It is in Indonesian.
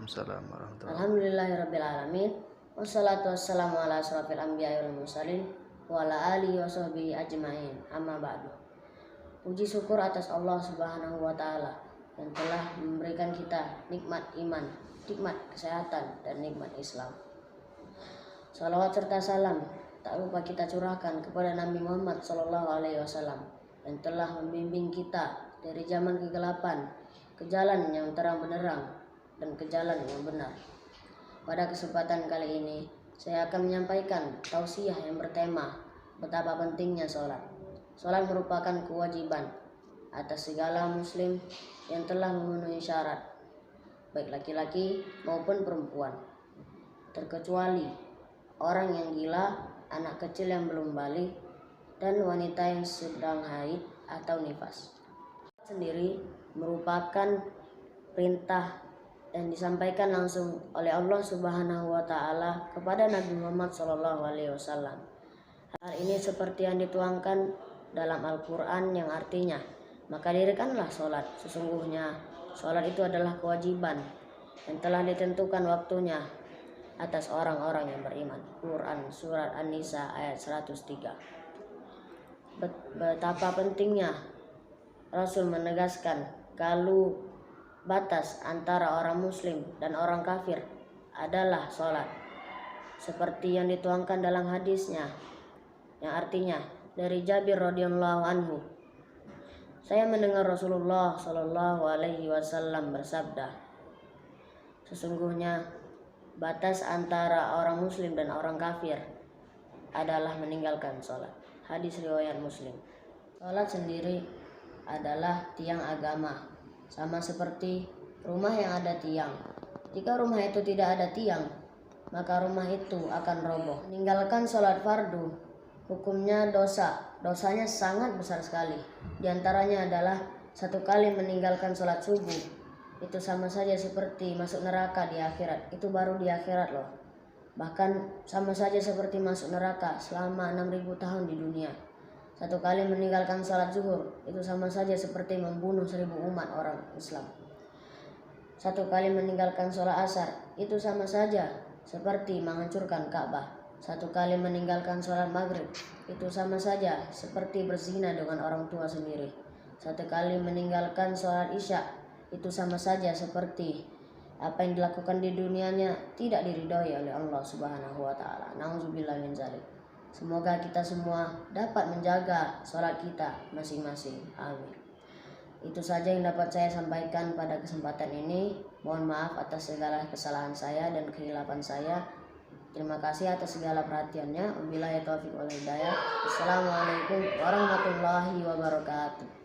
Waalaikumsalam warahmatullahi wabarakatuh. Alhamdulillahirrabbilalamin. Wassalatu wassalamu ala asrafil anbiya'i wal mursalin wa ala alihi wa sahbihi ajma'in. Amma ba'du. Puji syukur atas Allah Subhanahu wa taala yang telah memberikan kita nikmat iman, nikmat kesehatan, dan nikmat Islam. Salawat serta salam tak lupa kita curahkan kepada Nabi Muhammad SAW yang telah membimbing kita dari zaman kegelapan ke jalan yang terang benderang dan ke jalan yang benar. Pada kesempatan kali ini, saya akan menyampaikan tausiah yang bertema betapa pentingnya sholat. Sholat merupakan kewajiban atas segala muslim yang telah memenuhi syarat, baik laki-laki maupun perempuan, terkecuali orang yang gila, anak kecil yang belum balik, dan wanita yang sedang haid atau nifas. Sendiri merupakan perintah yang disampaikan langsung oleh Allah Subhanahu wa taala kepada Nabi Muhammad SAW. Hal ini seperti yang dituangkan dalam Al-Qur'an yang artinya, maka dirikanlah sholat. Sesungguhnya sholat itu adalah kewajiban yang telah ditentukan waktunya atas orang-orang yang beriman. Quran surat An-Nisa ayat 103. Betapa pentingnya Rasul menegaskan kalau batas antara orang muslim dan orang kafir adalah sholat, seperti yang dituangkan dalam hadisnya yang artinya dari Jabir radhiyallahu anhu, saya mendengar Rasulullah Shallallahu alaihi wasallam bersabda, sesungguhnya batas antara orang muslim dan orang kafir adalah meninggalkan sholat. Hadis riwayat Muslim. Sholat sendiri adalah tiang agama, sama seperti rumah yang ada tiang. Jika rumah itu tidak ada tiang, maka rumah itu akan roboh. Meninggalkan sholat fardu, hukumnya dosa. Dosanya sangat besar sekali. Di antaranya adalah 1 kali meninggalkan sholat subuh. Itu sama saja seperti masuk neraka di akhirat. Itu baru di akhirat loh. Bahkan sama saja seperti masuk neraka selama 6.000 tahun di dunia. 1 kali meninggalkan sholat zuhur, itu sama saja seperti membunuh 1.000 umat orang Islam. 1 kali meninggalkan sholat asar, itu sama saja seperti menghancurkan Ka'bah. 1 kali meninggalkan sholat maghrib, itu sama saja seperti berzina dengan orang tua sendiri. 1 kali meninggalkan sholat isya, itu sama saja seperti apa yang dilakukan di dunianya tidak diridhoi oleh Allah Subhanahu wa taala. Nauzubillah min dzalik. Semoga kita semua dapat menjaga sholat kita masing-masing. Amin. Itu saja yang dapat saya sampaikan pada kesempatan ini. Mohon maaf atas segala kesalahan saya dan kehilapan saya. Terima kasih atas segala perhatiannya. Wabillahi taufiq wal hidayah. Assalamualaikum warahmatullahi wabarakatuh.